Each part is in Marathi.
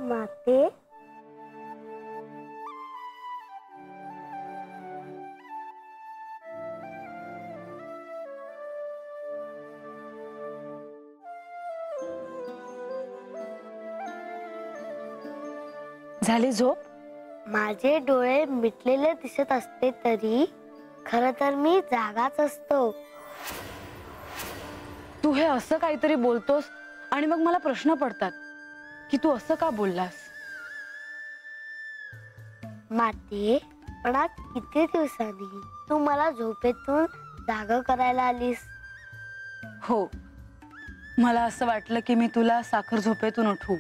माते झाली झोप? माझे डोळे मिटलेले दिसत असते तरी खरं तर मी जागाच असतो. तू हे असं काहीतरी बोलतोस आणि मग मला प्रश्न पडतात की तू असं का बोललास. माते, पण आज किती दिवसांनी तू मला झोपेतून जागा करायला आलीस. हो, मला असं वाटलं की मी तुला साखर झोपेतून उठवू.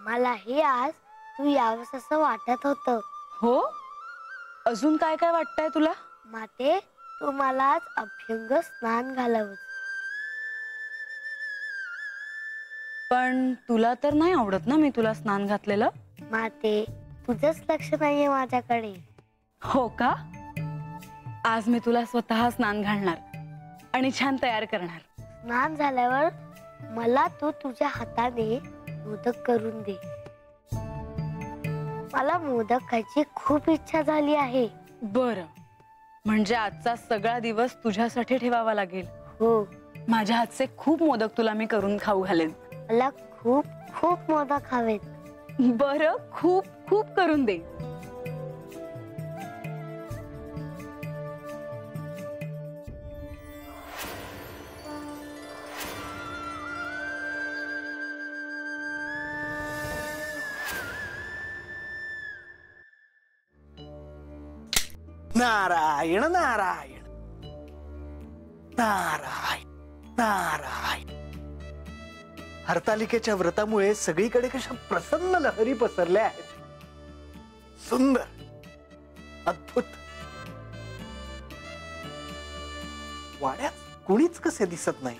मलाही आज तू यावंस असं वाटत होतं. हो, अजून काय काय वाटतंय तुला? माते, तू मला आज अभ्यंग स्नान घालवस. पण तुला तर नाही आवडत ना मी तुला स्नान घातलेलं. माते, तुझंच लक्ष नाहीये माझ्याकडे. हो का? आज मी तुला स्वतः स्नान घालणार आणि छान तयार करणार. स्नान झाल्यावर मला तू तुझ्या हाताने मोदक करून दे. मला मोदक खायची खूप इच्छा झाली आहे. बरं, म्हणजे आजचा सगळा दिवस तुझ्यासाठी ठेवावा लागेल. हो, माझ्या हातचे खूप मोदक तुला मी करून खाऊ घालेन. मला खूप खूप मोदक हवेत. बरं, खूप खूप करून दे. नारायण नारायण नारायण नारायण. हरतालिकेच्या व्रतामुळे सगळीकडे कशा प्रसन्न लहरी पसरल्या आहेत. सुंदर, अद्भुत. वाड्यात कुणीच कसे दिसत नाही.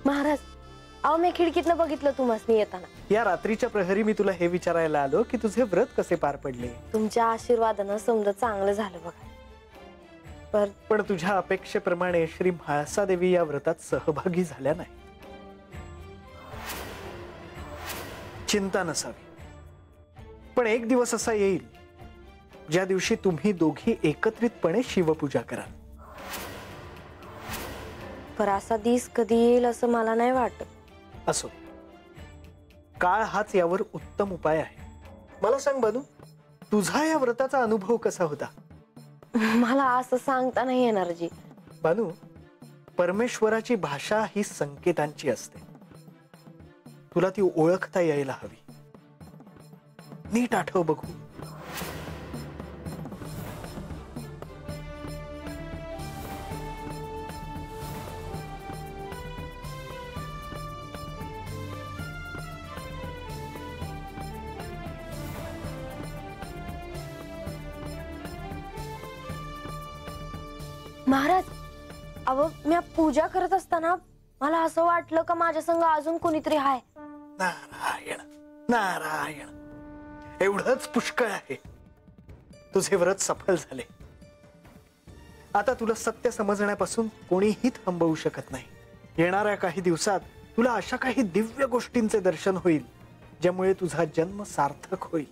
महाराज, अहो मी खिडकीतनं बघितलं तुम्हाला येताना. या रात्रीच्या प्रहरी मी तुला हे विचारायला आलो की तुझे व्रत कसे पार पडले. तुमच्या आशीर्वादानं समजा चांगलं झालं बघा. पण तुझ्या अपेक्षेप्रमाणे श्री म्हाळसादेवी या व्रतात सहभागी झाल्या नाही. चिंता नसावी, पण एक दिवस असा येईल ज्या दिवशी तुम्ही दोघी एकत्रितपणे शिवपूजा कराल. पर असा दिस कधी येईल असं मला नाही वाटत. असो, काळ हाच यावर उत्तम उपाय आहे. मला सांग बनू, तुझा या व्रताचा अनुभव कसा होता. मला असं सांगता नाही येणार जी. बनू, परमेश्वराची भाषा ही संकेतांची असते. तुला ती ओळखता यायला हवी. नीट आठव बघू. महाराज, अहो मी पूजा करत असताना मला असं वाटलं का माझ्या संग अजून कोणीतरी आहे. नारायण नारायण, एवढंच पुष्कळ आहे. तुझे व्रत सफल झाले. आता तुला सत्य समजण्यापासून कोणीही थांबवू शकत नाही. येणाऱ्या काही दिवसात तुला अशा काही दिव्य गोष्टींचे दर्शन होईल ज्यामुळे तुझा जन्म सार्थक होईल.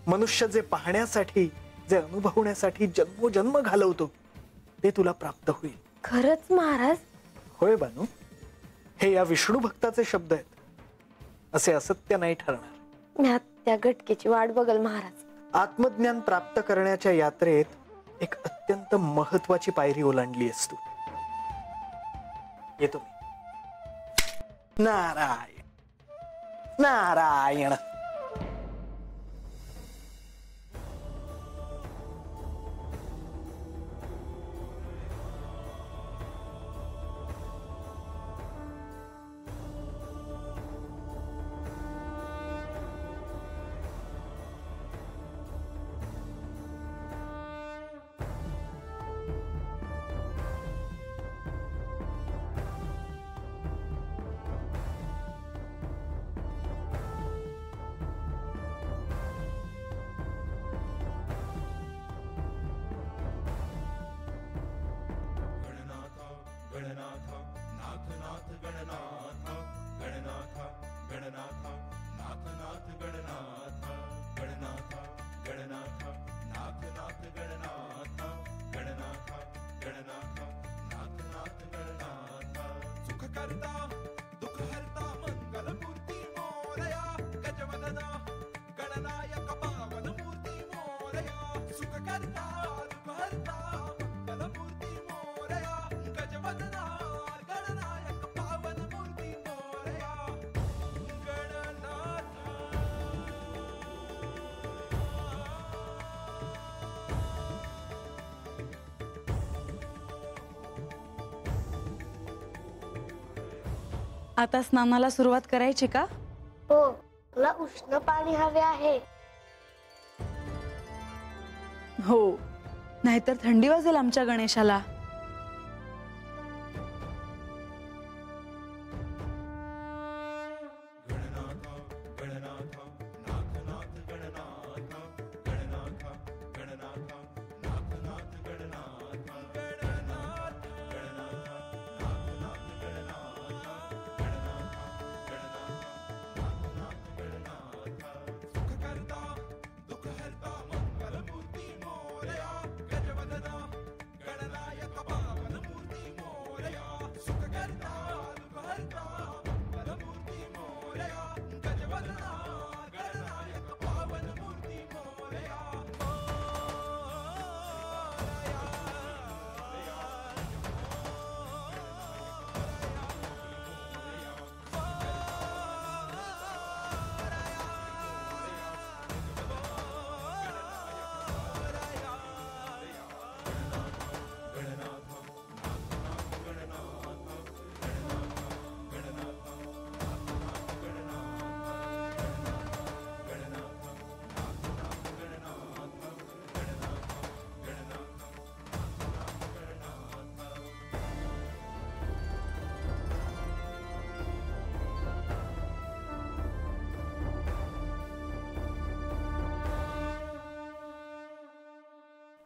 मनुष्य जे पाहण्यासाठी, जे अनुभवण्यासाठी जन्मोजन्म घालवतो ते तुला प्राप्त होईल. खरंच महाराज? होय बानू, हे या विष्णू भक्ताचे शब्द आहेत. असे असत्य नाही ठरणार. मी त्या गटकेची वाट बघल महाराज. आत्मज्ञान प्राप्त करण्याच्या यात्रेत एक अत्यंत महत्वाची पायरी ओलांडली असतो. येतो मी. नारायण नारायण. आता स्नानाला सुरुवात करायची का? हो, मला उष्ण पाणी हवे आहे. हो, नाहीतर थंडी वाजेल आमच्या गणेशाला.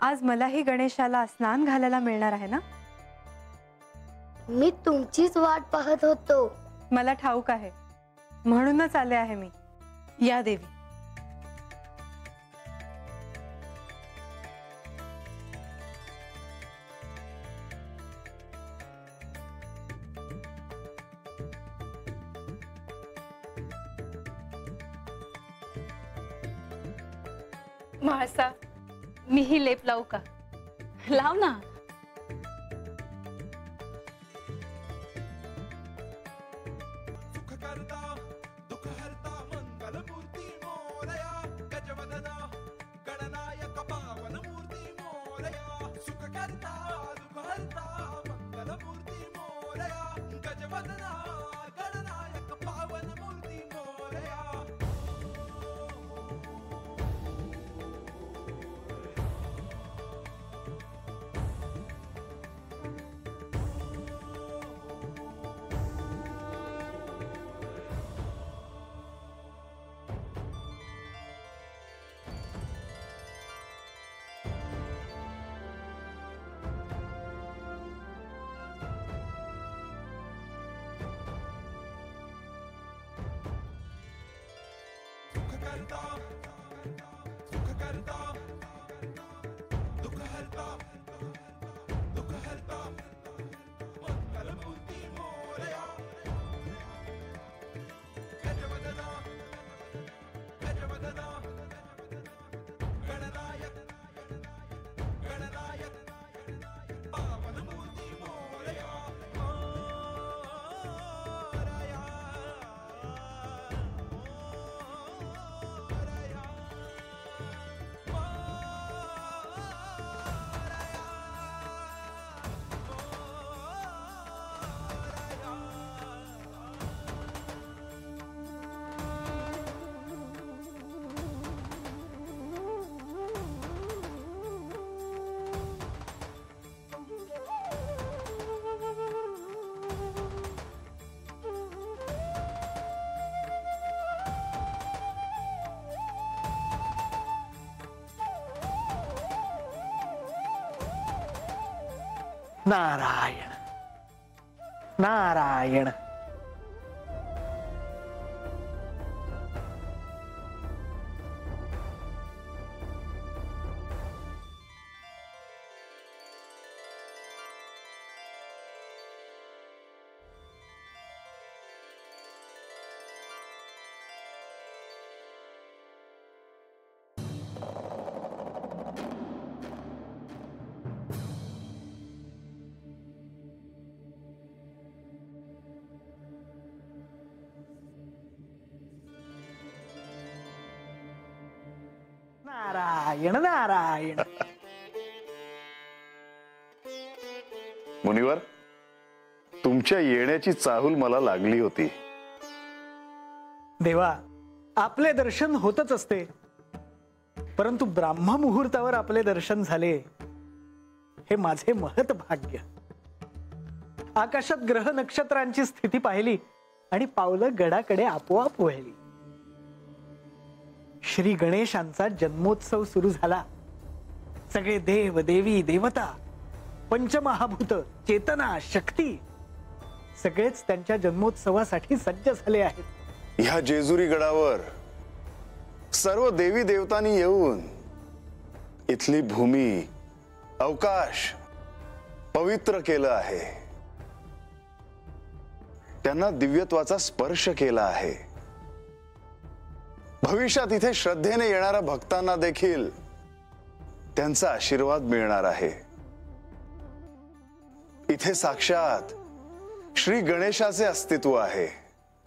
आज मलाही गणेशाला स्नान घालायला मिळणार आहे ना? मी तुमचीच वाट पाहत होतो. मला ठाऊक आहे, म्हणूनच आले आहे मी. या देवी. म्हाळसा, मीही लेप लावू का? लाव ना. नारायण नारायण. नारायण नारायण. मुनिवर, तुमच्या येण्याची चाहूल मला लागली होती. देवा, आपले दर्शन होतच असते, परंतु ब्राह्म मुहूर्तावर आपले दर्शन झाले हे माझे महत भाग्य. आकाशात ग्रह नक्षत्रांची स्थिती पाहिली आणि पावलं गडाकडे आपोआप वळली. श्री गणेशांचा जन्मोत्सव सुरू झाला. सगळे देव देवी देवता, पंचमहाभूत, चेतना, शक्ती सगळेच त्यांच्या जन्मोत्सवासाठी सज्ज झाले आहेत. ह्या जेजुरी गडावर सर्व देवी देवतांनी येऊन इथली भूमी, अवकाश पवित्र केलं आहे. त्यांना दिव्यत्वाचा स्पर्श केला आहे. भविष्यात इथे श्रद्धेने येणाऱ्या भक्तांना देखील त्यांचा आशीर्वाद मिळणार आहे. इथे साक्षात श्री गणेशाचे अस्तित्व आहे.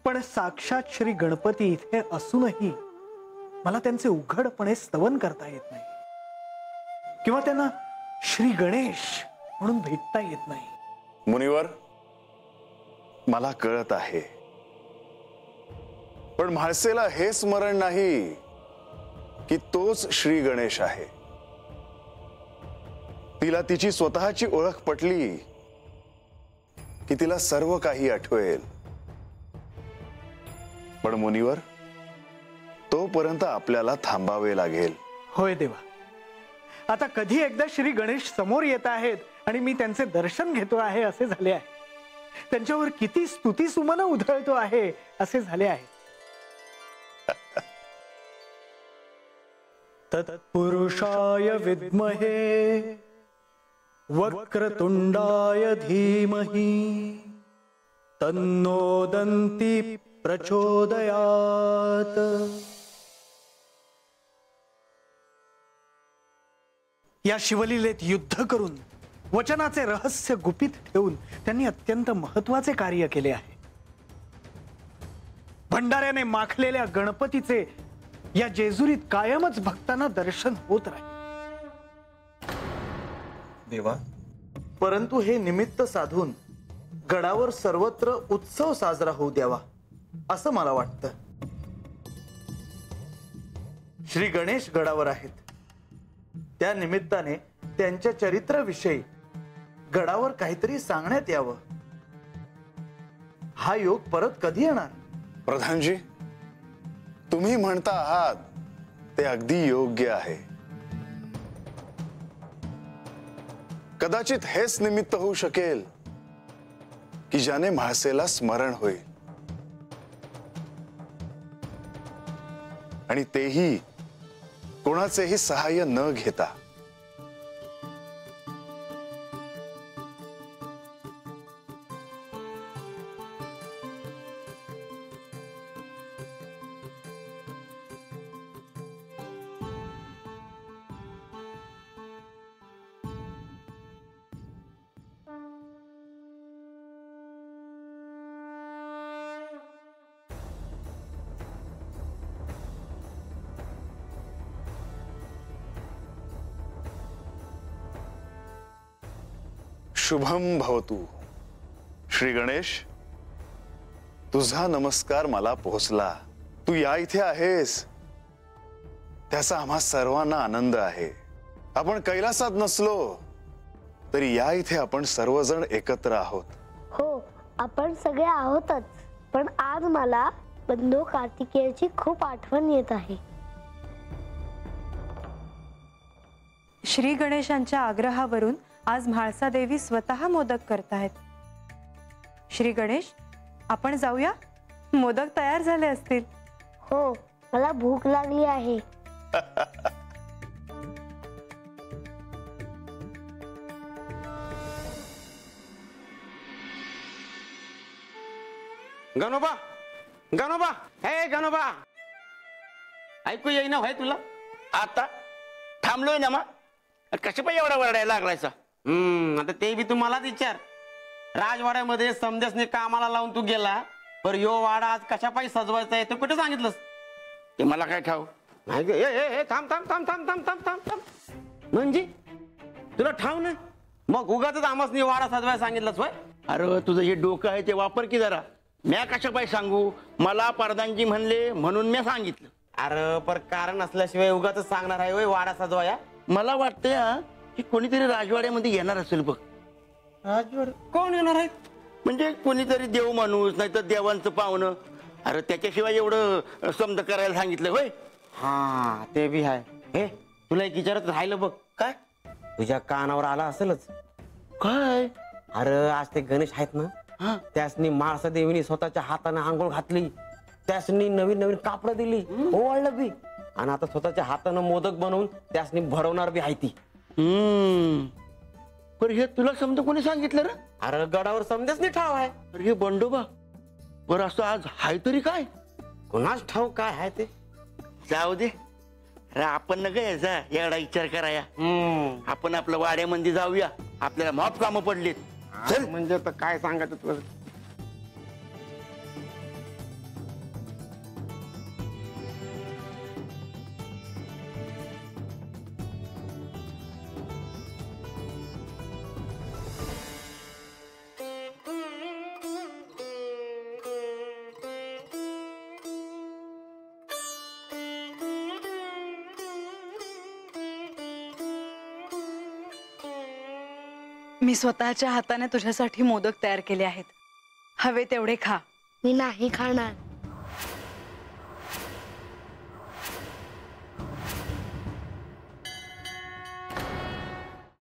पण साक्षात श्री गणपती इथे असूनही मला त्यांचे उघडपणे स्तवन करता येत नाही, किंवा त्यांना श्री गणेश म्हणून भेटता येत नाही. मुनिवर, मला कळत आहे, पण म्हाळसेला हे स्मरण नाही की तोच श्री गणेश आहे. तिला तिची स्वतःची ओळख पटली की तिला सर्व काही आठवेल. पण मुनिवर, तोपर्यंत आपल्याला थांबावे लागेल. होय देवा, आता कधी एकदा श्री गणेश समोर येत आहेत आणि मी त्यांचे दर्शन घेतो आहे असे झाले आहे. त्यांच्यावर किती स्तुती सुमन उधळतो आहे असे झाले आहे. तत्पुरुषाय विद्महे वक्रतुंडाय धीमहि तन्नो दन्ती प्रचोदयात. या शिवलीलेत युद्ध करून वचनाचे रहस्य गुपित ठेवून त्यांनी अत्यंत महत्वाचे कार्य केले आहे. भंडाऱ्याने माखलेल्या गणपतीचे या जेजुरीत कायमच भक्तांना दर्शन होत राहील. देवा, परंतु हे निमित्त साधून गडावर सर्वत्र उत्सव साजरा होऊ द्यावा असं मला वाटतं. श्री गणेश गडावर आहेत, त्या निमित्ताने त्यांच्या चरित्राविषयी गडावर काहीतरी सांगण्यात यावं. हा योग परत कधी येणार? प्रधानजी, तुम्ही म्हणता आहात ते अगदी योग्य आहे. कदाचित हेच निमित्त होऊ शकेल की ज्याने म्हाळसेला स्मरण होईल, आणि तेही कोणाचेही सहाय्य न घेता. शुभम भवतु. श्री गणेश, तुझा नमस्कार मला पोहोचला. तू या इथे आहेस त्याचा आम्हा सर्वांना आनंद आहे. आपण कैलासात नसलो तरी या इथे आपण सर्वजण एकत्र आहोत. हो, आपण सगळे आहोतच, पण आज मला बंधू कार्तिकेयची खूप आठवण येत आहे. श्री गणेशांच्या आग्रहावरून आज म्हाळसा देवी स्वतः मोदक करतायत. श्री गणेश, आपण जाऊया, मोदक तयार झाले असतील. हो, मला भूक लागली आहे. गणोबा, गणोबा, हे गणोबा, ऐकू येईना होय तुला? आता थांबलोय ना मग, कशा पाहिजे एवढा वरडायला लागलायसा? आता ते बी तुम्हालाच विचार. राजवाड्यामध्ये समदेसने कामाला लावून तू गेला, पर यो वाडा आज कशा पाहिजे सजवायचा आहे ते कुठे सांगितलंस? ते मला काय ठाऊ नाही ग. थांब थांब थांब थांब थांब थांब थांब थांब. म्हणजे तुला ठाऊ नाही? मग उगाच आमासनी वाडा सजवाय सांगितलंच होय. अरे तुझं हे डोकं आहे ते वापर की जरा. म्या कशा पाय सांगू, मला परदानजी म्हणले म्हणून मी सांगितलं. अरे पर कारण असल्याशिवाय उगाच सांगणार आहे होय वाडा सजवाया. मला वाटतंय की कोणीतरी राजवाड्यामध्ये येणार असेल बघ. राजवाड कोण येणार आहे? म्हणजे कोणीतरी देव माणूस नाही तर देवांचं पाहुणं. अरे त्याच्याशिवाय एवढं समज करायला सांगितलं होय. हा ते बी आहे. हे तुला एक विचारत राहिलं बघ. काय तुझ्या कानावर आला असेलच. काय? अरे आज ते गणेश आहेत ना, त्यासनी म्हाळसा देवीने स्वतःच्या हाताने आंघोळ घातली, त्यासनी नवीन नवीन कापड दिली, ओवाळलं बी, आणि आता स्वतःच्या हाताने मोदक बनवून त्यासनी भरवणार बी आहे ती. पण हे तुला समजा कोणी सांगितलं रे? अरे गडावर समजाच नाही ठाव आहे. अरे हे बंडोबा बरं असं आज हाय तरी काय कोणाच ठाव काय आहे ते. जाऊ दे अरे, आपण न यायचा एवढा विचार कराया. आपण आपलं वाड्यामध्ये जाऊया, आपल्याला माफ कामं पडलीत. चल म्हणजे आता काय सांगायचं तुला. मी स्वतःच्या हाताने तुझ्यासाठी मोदक तयार केले आहेत. हवे तेवढे खा. मी नाही खाणार.